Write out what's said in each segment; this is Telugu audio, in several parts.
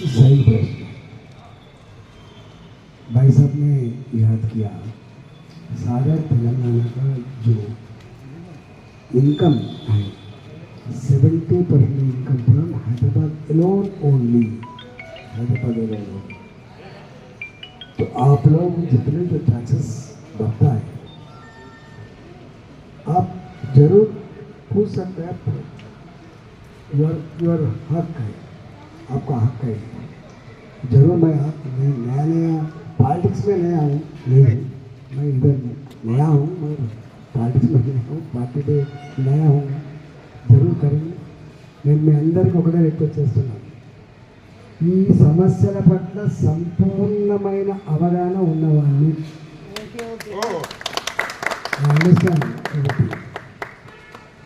सही प्रश्न। भाई साहब ने याद किया सारा तेलंगाना का जो इनकम है 70% income from Hyderabad alone only, Hyderabad alone. तो आप लोग जितने जो टैक्सेस भरता है आप जरूर पूछ सकते हैं, योर हक है, आपका हक है। जरूर मैं नया पॉलिटिक्स में नया हूँ, नहीं मैं इधर नया हूँ, मैं पॉलिटिक्स में नया हूँ, पार्टी पे नया हूँ, जरूर करेंगे। నేను మీ అందరికీ ఒకటే రిక్వెస్ట్ చేస్తున్నాను, ఈ సమస్యల పట్ల సంపూర్ణమైన అవగాహన ఉన్నవాడిని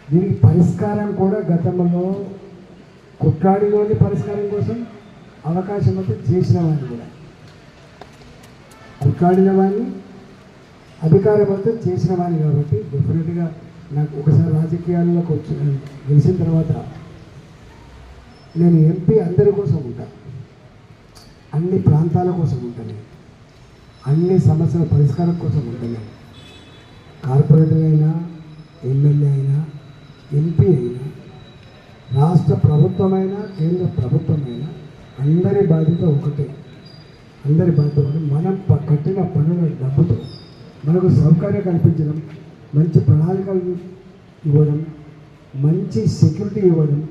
దీనికి పరిష్కారం కూడా గతంలో కుట్రాడిలోని పరిష్కారం కోసం అవకాశం అయితే చేసిన వాడిని కూడా, కుట్రాడిన వాడిని అధికారం అయితే చేసిన వాడిని. కాబట్టి డెఫినెట్గా నాకు ఒకసారి రాజకీయాల్లోకి వచ్చి గెలిచిన తర్వాత నేను ఎంపీ అందరి కోసం ఉంటాను, అన్ని ప్రాంతాల కోసం ఉంటాను, అన్ని సమస్యల పరిష్కారం కోసం ఉంటాను. కార్పొరేటర్ అయినా, ఎమ్మెల్యే అయినా, ఎంపీ అయినా, రాష్ట్ర ప్రభుత్వమైనా, కేంద్ర ప్రభుత్వమైనా అందరి బాధ్యత ఒకటే. అందరి బాధ్యత ఒకటి. మనం కట్టిన పన్నుల డబ్బుతో మనకు సౌకర్యం కల్పించడం, మంచి ప్రణాళికలు ఇవ్వడం, మంచి సెక్యూరిటీ ఇవ్వడం.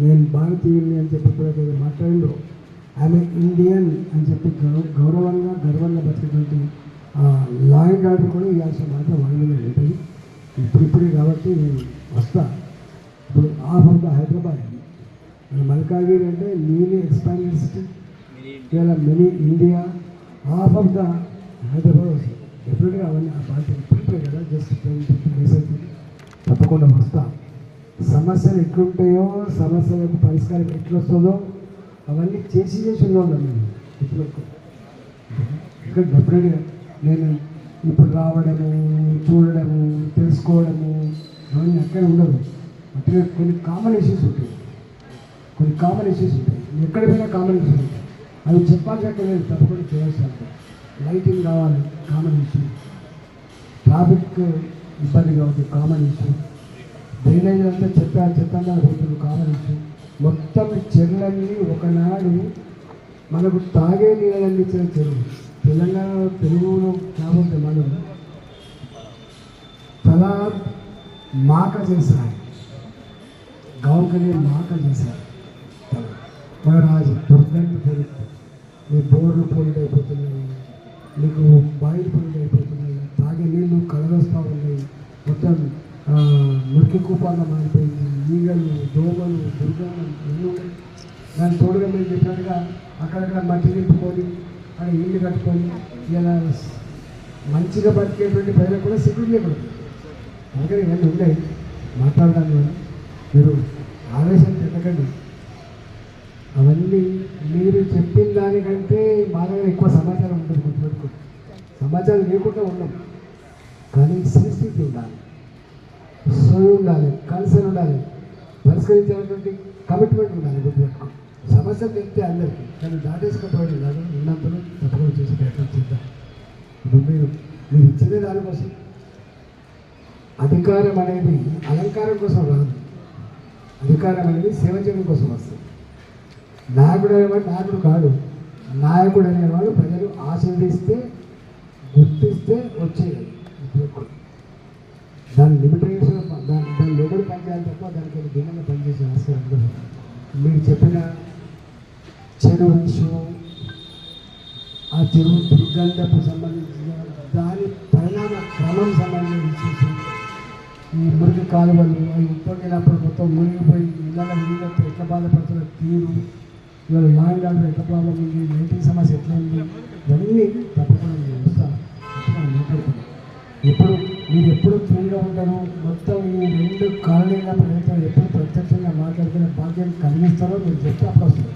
నేను భారతీయుని అని చెప్పి ఎప్పుడైతే మాట్లాడిందో ఆమె ఇండియన్ అని చెప్పి గౌరవంగా గర్వంగా బతికేటువంటి లా అండ్ ఆర్డర్ కూడా ఇవ్వాల్సిన మాత్రం వాళ్ళనే ఉంటుంది. ఇప్పుడిప్పుడే కాబట్టి నేను వస్తా. ఇప్పుడు half of the Hyderabad Malkajgiri అంటే మినీ ఎక్స్పాండెడ్ సిటీ, ఇలా mini India, half of the Hyderabad వస్తుంది. డెఫినెట్గా అవన్నీ ఆ పార్టీ ఇప్పుడే కదా, జస్ట్ 10-15 డేస్ అవుతుంది. తప్పకుండా వస్తా. సమస్యలు ఎట్లుంటాయో, సమస్యలకు పరిష్కారం ఎట్లొస్తుందో అవన్నీ చేసి ఉన్నాను నేను. ఇక్కడ డెఫినెట్గా నేను ఇప్పుడు రావడము, చూడడము, తెలుసుకోవడము అవన్నీ అక్కడ ఉండదు. అంటే కొన్ని కామన్ ఇష్యూస్ ఉంటాయి, కొన్ని కామన్ ఇష్యూస్ ఉంటాయి, ఎక్కడ పోయినా కామన్ ఇష్యూస్ ఉంటాయి. అవి చెప్పాల్సి అక్కడ లేదు, తప్పకుండా చేయాల్సి ఉంటుంది. లైటింగ్ కావాలి, కామన్ ఇష్యూ. ట్రాఫిక్ ఇబ్బంది కావచ్చు, కామన్ ఇష్యూ. డ్రైనేజ్ అంతా చెప్పాను పోతుంది, కామన్ ఇష్యూ. మొత్తం చెరువులన్నీ ఒకనాడు మనకు తాగే నీళ్ళని ఇచ్చిన చెరువు. తెలంగాణ తెలుగులో కాబట్టి మనం చాలా మాక చేశారు, गाँव के लिए माँ का जैसा। और आज दुर्गंध పెరుగుతుంది, మీ బోర్లు పొందైపోతున్నాయి, మీకు బాయిలు పొందైపోతున్నాయి, తాగే నీళ్ళు కలరొస్తూ ఉన్నాయి, మొత్తం మురికి కూపాగా మారిపోయింది. ఈగలు, దోమలు, దుర్గంధం ఎన్నో ఉన్నాయి. దాని తోడుగా మీరు చెప్పినట్టుగా అక్కడక్కడ మట్టి నింపుకొని అక్కడ ఇల్లు కట్టుకొని ఇలా మంచిగా బతికేటువంటి ప్రజలకు కూడా సెక్యూరిటీ లేకుండా. అందుకని ఇవన్నీ ఉన్నాయి, మాట్లాడడానికి కూడా మీరు ఆవేశం చెందకండి. అవన్నీ మీరు చెప్పిన దానికంటే మా దగ్గర ఎక్కువ సమాచారం ఉంటుంది. గుర్తుపెట్టుకోండి, సమాచారం లేకుండా ఉన్నాం, కానీ సెన్సిటివిటీ ఉండాలి, సోయి ఉండాలి, కన్సర్న్ ఉండాలి, పరిష్కరించేటువంటి కమిట్మెంట్ ఉండాలి. గుర్తుపెట్టుకోండి, సమస్యలు చెప్తే అందరికీ, కానీ దాటేసుకపోవడం కాదు. ఉన్నంతలో తప్పకుండా చేసే ప్రయత్నం చేద్దాం. ఇప్పుడు మీరు ఇచ్చిన దానికోసం అధికారం అనేది అలంకారం కోసం రాదు, అధికారం అనేది సేవ చేయడం కోసం వస్తుంది. నాయకుడు అనేవాడు నాయకుడు కాదు, నాయకుడు అనేవాడు ప్రజలు ఆశీర్వదిస్తే, గుర్తిస్తే వచ్చేది. దాని లిమిటేషన్, దాని లోపలి పనిచేయాలి తప్ప దానికి భిన్నంగా పనిచేసే ఆస్కారం ఉండదు. మీరు చెప్పిన చెరువు ఇష్యూ, ఆ చెరువు దుర్గంధకు సంబంధించిన దాని పరిణామ క్రమం సంబంధించిన ఇష్యూస్, ఈ మురికి కాలువలు అవి ఉప్పొంగినప్పుడు మొత్తం మునిగిపోయి ఇళ్ళ నీళ్ళతో ఎట్లా బాధపడుతున్న తీరు, ఇవాళ ల్యాండ్ ఆర్డర్ ఎట్లా ప్రాబ్లం ఉంది, లైటింగ్ సమస్య ఎట్లా ఉంది, ఇవన్నీ తప్పకుండా నేను వస్తాను, మాట్లాడుతున్నాను. మీరు ఎప్పుడు ఫ్రీగా ఉంటారో, మొత్తం ఈ 2 కాలనీల ప్రజలతో ఎప్పుడు ప్రత్యక్షంగా మాట్లాడుతున్న భాగ్యం కలిగిస్తారో మీరు చెప్తే అప్పుడు వస్తారు.